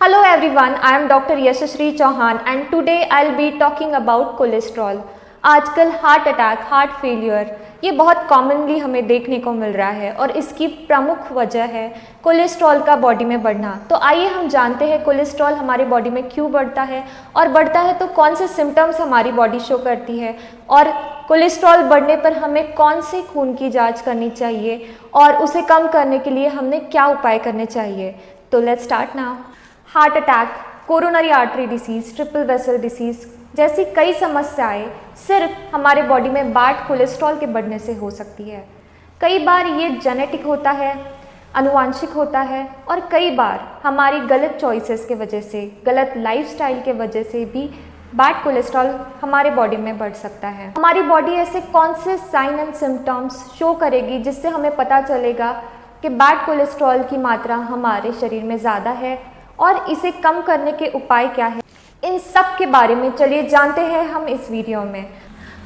Hello everyone, I am Dr. Yashashree Chauhan and today I'll be talking about cholesterol. आजकल heart attack, heart failure ये बहुत commonly हमें देखने को मिल रहा है और इसकी प्रमुख वजह है कोलेस्ट्रॉल का बॉडी में बढ़ना। तो आइए हम जानते हैं कोलेस्ट्रॉल हमारे बॉडी में क्यों बढ़ता है और बढ़ता है तो कौन से सिम्टम्स हमारी बॉडी शो करती है और कोलेस्ट्रॉल बढ़ने पर हमें कौन से खून की जांच करनी चाहिए और उसे कम करने के लिए हमने क्या उपाय करने चाहिए। तो let's start now. Heart attack, coronary artery disease, triple vessel disease जैसी कई समस्याएं सिर्फ हमारे बॉडी में बैड कोलेस्ट्रॉल के बढ़ने से हो सकती है। कई बार ये जेनेटिक होता है, आनुवांशिक होता है और कई बार हमारी गलत चॉइसेस के वजह से, गलत लाइफस्टाइल के वजह से भी बैड कोलेस्ट्रॉल हमारे बॉडी में बढ़ सकता है। हमारी बॉडी ऐसे कौन से साइन एंड सिम्टम्स शो करेगी जिससे हमें पता चलेगा कि बैड कोलेस्ट्रॉल की मात्रा हमारे शरीर में ज़्यादा है और इसे कम करने के उपाय क्या है, इन सब के बारे में चलिए जानते हैं हम इस वीडियो में।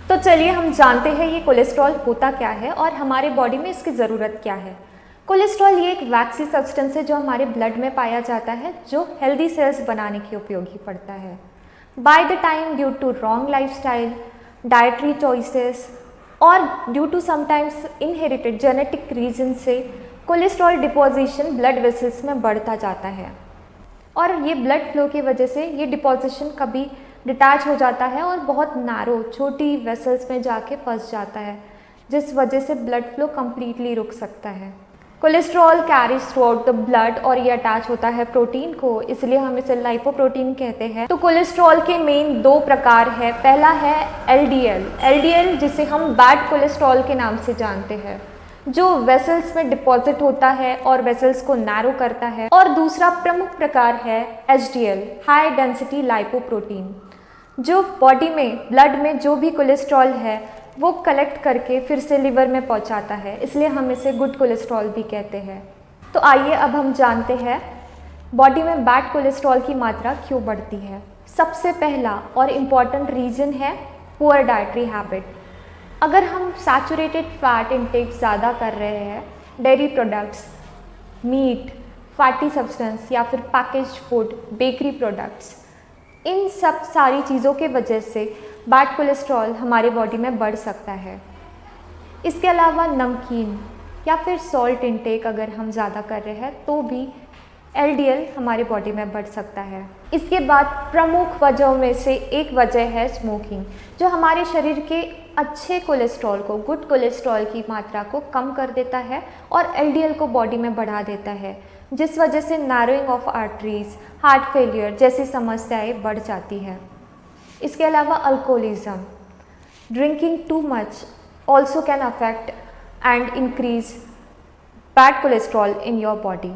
तो चलिए हम जानते हैं ये कोलेस्ट्रॉल होता क्या है और हमारे बॉडी में इसकी ज़रूरत क्या है। कोलेस्ट्रॉल ये एक वैक्सी सब्सटेंस है जो हमारे ब्लड में पाया जाता है, जो हेल्दी सेल्स बनाने के उपयोगी पड़ता है। By the time due to wrong lifestyle, dietary choices और due to sometimes inherited genetic reason से कोलेस्ट्रॉल डिपोजिशन ब्लड वेसल्स में बढ़ता जाता है और ये ब्लड फ्लो की वजह से ये डिपोजिशन कभी डिटैच हो जाता है और बहुत नैरो छोटी वेसल्स में जाके फंस जाता है, जिस वजह से ब्लड फ्लो कम्प्लीटली रुक सकता है। Cholesterol carries through out the blood और ये अटैच होता है प्रोटीन को, इसलिए हम इसे लाइपोप्रोटीन कहते हैं। तो कोलेस्ट्रॉल के मेन दो प्रकार है। पहला है एलडीएल जिसे हम बैड कोलेस्ट्रॉल के नाम से जानते हैं, जो वेसल्स में डिपॉजिट होता है और वेसल्स को नैरो करता है। और दूसरा प्रमुख प्रकार है एचडीएल, हाई डेंसिटी लाइपोप्रोटीन, जो बॉडी में ब्लड में जो भी कोलेस्ट्रॉल है वो कलेक्ट करके फिर से लिवर में पहुंचाता है, इसलिए हम इसे गुड कोलेस्ट्रॉल भी कहते हैं। तो आइए अब हम जानते हैं बॉडी में बैड कोलेस्ट्रॉल की मात्रा क्यों बढ़ती है। सबसे पहला और इम्पॉर्टेंट रीज़न है पुअर डाइटरी हैबिट। अगर हम सैचुरेटेड फैट इंटेक ज़्यादा कर रहे हैं, dairy products, meat, fatty substance या फिर पैकेज्ड फूड, बेकरी प्रोडक्ट्स, इन सब सारी चीज़ों के वजह से बैड कोलेस्ट्रॉल हमारे बॉडी में बढ़ सकता है। इसके अलावा नमकीन या फिर सॉल्ट इंटेक अगर हम ज़्यादा कर रहे हैं तो भी एलडीएल हमारे बॉडी में बढ़ सकता है। इसके बाद प्रमुख वजहों में से एक वजह है स्मोकिंग, जो हमारे शरीर के अच्छे कोलेस्ट्रॉल को, गुड कोलेस्ट्रॉल की मात्रा को कम कर देता है और एलडीएल को बॉडी में बढ़ा देता है, जिस वजह से narrowing of arteries, heart failure जैसी समस्याएं बढ़ जाती है। इसके अलावा alcoholism, drinking too much also can affect and increase bad cholesterol in your body.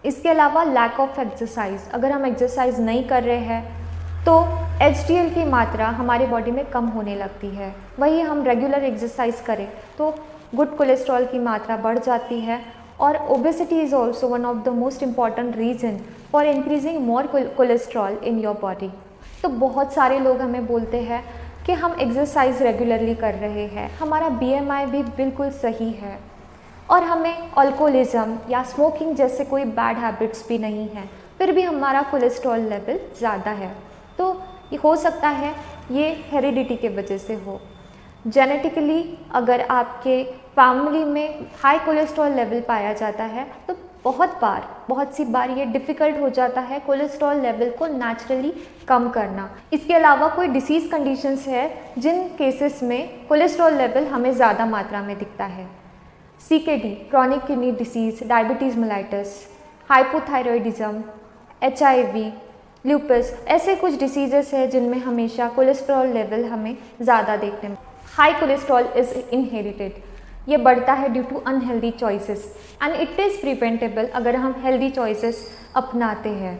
इसके अलावा लैक ऑफ एक्सरसाइज, अगर हम एक्सरसाइज नहीं कर रहे हैं तो एचडीएल की मात्रा हमारे बॉडी में कम होने लगती है। वही हम रेगुलर एक्सरसाइज करें तो गुड कोलेस्ट्रॉल की मात्रा बढ़ जाती है। और obesity is also one of the most important reason for increasing more cholesterol in your body. तो बहुत सारे लोग हमें बोलते हैं कि हम एक्सरसाइज रेगुलरली कर रहे हैं, हमारा बीएमआई भी बिल्कुल सही है और हमें अल्कोहलिज्म या स्मोकिंग जैसे कोई बैड हैबिट्स भी नहीं हैं, फिर भी हमारा कोलेस्ट्रॉल लेवल ज़्यादा है। तो ये हो सकता है ये हेरिडिटी के वजह से हो। जेनेटिकली अगर आपके फैमिली में हाई कोलेस्ट्रॉल लेवल पाया जाता है तो बहुत सी बार ये डिफ़िकल्ट हो जाता है कोलेस्ट्रॉल लेवल को नेचुरली कम करना। इसके अलावा कोई डिसीज़ कंडीशंस है जिन केसेस में कोलेस्ट्रॉल लेवल हमें ज़्यादा मात्रा में दिखता है। CKD, chronic kidney disease, diabetes mellitus, hypothyroidism, HIV, lupus, ऐसे कुछ डिसीजेस हैं जिनमें हमेशा कोलेस्ट्रॉल लेवल हमें ज़्यादा देखने में। हाई कोलेस्ट्रॉल इज़ इनहेरिटेड, ये बढ़ता है due to unhealthy choices and it is preventable अगर हम हेल्दी चॉइसेस अपनाते हैं।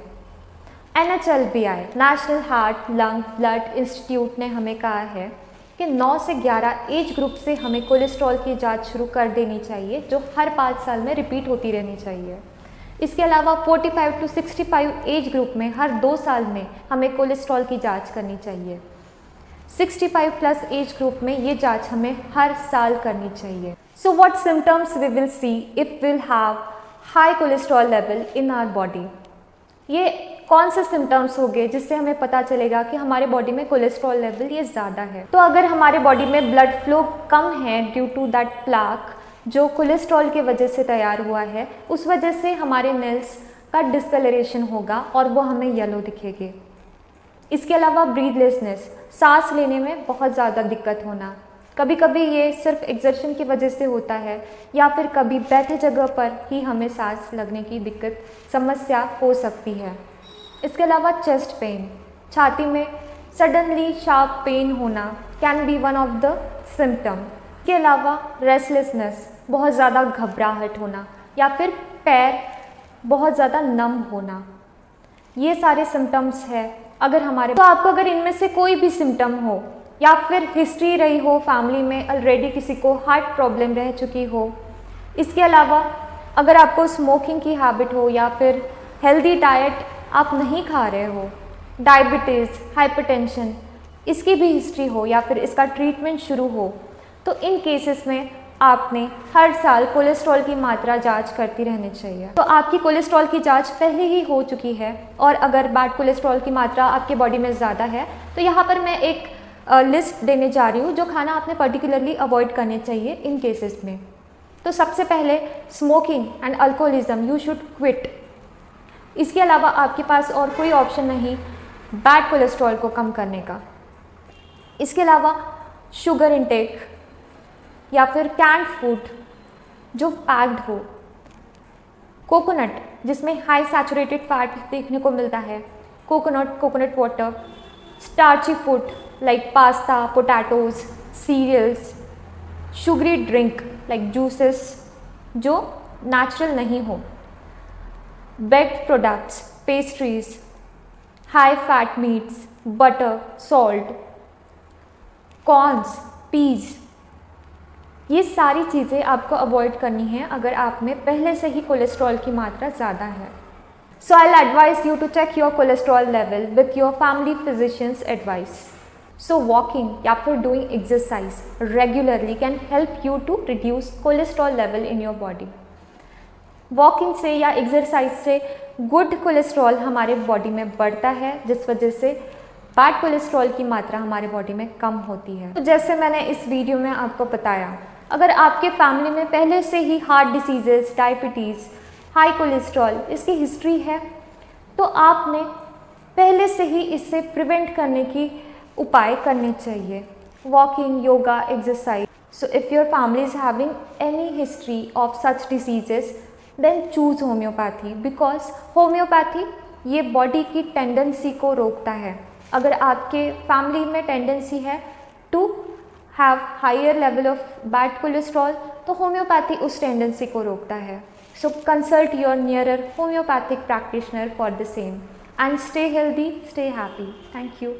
NHLBI, national heart lung blood institute ने हमें कहा है कि 9 से 11 एज ग्रुप से हमें कोलेस्ट्रॉल की जांच शुरू कर देनी चाहिए, जो हर 5 साल में रिपीट होती रहनी चाहिए। इसके अलावा 45 टू 65 एज ग्रुप में हर 2 साल में हमें कोलेस्ट्रॉल की जांच करनी चाहिए। 65 प्लस एज ग्रुप में ये जांच हमें हर साल करनी चाहिए। So what symptoms we will see if will have high cholesterol level in our body. ये कौन से सिम्टम्स होंगे जिससे हमें पता चलेगा कि हमारे बॉडी में कोलेस्ट्रॉल लेवल ये ज़्यादा है। तो अगर हमारे बॉडी में ब्लड फ्लो कम है ड्यू टू दैट प्लाक जो कोलेस्ट्रॉल की वजह से तैयार हुआ है, उस वजह से हमारे नेल्स का डिस्कलरेशन होगा और वो हमें येलो दिखेंगे। इसके अलावा ब्रीथलेसनेस, सांस लेने में बहुत ज़्यादा दिक्कत होना, कभी कभी ये सिर्फ एक्सर्शन की वजह से होता है या फिर कभी बैठे जगह पर ही हमें सांस लगने की दिक्कत समस्या हो सकती है। इसके अलावा चेस्ट पेन, छाती में सडनली शार्प पेन होना can be one of the symptom. इसके अलावा रेस्टलेसनेस, बहुत ज़्यादा घबराहट होना या फिर पैर बहुत ज़्यादा नम होना, ये सारे सिम्टम्स है अगर हमारे। तो आपको अगर इनमें से कोई भी सिम्टम हो या फिर हिस्ट्री रही हो फैमिली में ऑलरेडी किसी को हार्ट प्रॉब्लम रह चुकी हो, इसके अलावा अगर आपको स्मोकिंग की हैबिट हो या फिर हेल्दी डाइट आप नहीं खा रहे हो, डायबिटीज़, हाइपरटेंशन इसकी भी हिस्ट्री हो या फिर इसका ट्रीटमेंट शुरू हो, तो इन केसेस में आपने हर साल कोलेस्ट्रॉल की मात्रा जांच करती रहनी चाहिए। तो आपकी कोलेस्ट्रॉल की जांच पहले ही हो चुकी है और अगर बैड कोलेस्ट्रॉल की मात्रा आपके बॉडी में ज़्यादा है तो यहाँ पर मैं एक लिस्ट देने जा रही हूँ जो खाना आपने पर्टिकुलरली अवॉइड करने चाहिए इन केसेस में। तो सबसे पहले smoking and alcoholism you should quit. इसके अलावा आपके पास और कोई ऑप्शन नहीं बैड कोलेस्ट्रॉल को कम करने का। इसके अलावा शुगर इंटेक या फिर कैंड फूड जो पैक्ड हो, कोकोनट जिसमें हाई सैचुरेटेड फैट देखने को मिलता है, coconut water, starchy food like pasta, potatoes, cereals, sugary drink like juices जो नेचुरल नहीं हो, baked products, pastries, high fat meats, butter, salt, corns, peas, ये सारी चीज़ें आपको अवॉइड करनी है अगर आप में पहले से ही कोलेस्ट्रॉल की मात्रा ज़्यादा है। So I will advise you to check your cholesterol level with your family physicians advice. So walking या फिर doing exercise regularly can help you to reduce cholesterol level in your body. Walking से या exercise से good cholesterol हमारे body में बढ़ता है जिस वजह से बैड कोलेस्ट्रॉल की मात्रा हमारे बॉडी में कम होती है। तो जैसे मैंने इस वीडियो में आपको बताया, अगर आपके फैमिली में पहले से ही heart diseases, diabetes, high cholesterol इसकी हिस्ट्री है तो आपने पहले से ही इससे प्रिवेंट करने की उपाय करने चाहिए। Walking, yoga, exercise. So if your family is having any history of such diseases then choose homeopathy because homeopathy ये बॉडी की टेंडेंसी को रोकता है। अगर आपके फैमिली में टेंडेंसी है to have higher level of bad cholesterol तो होम्योपैथी उस टेंडेंसी को रोकता है। So consult your nearer homeopathic practitioner for the same and stay healthy, stay happy. Thank you.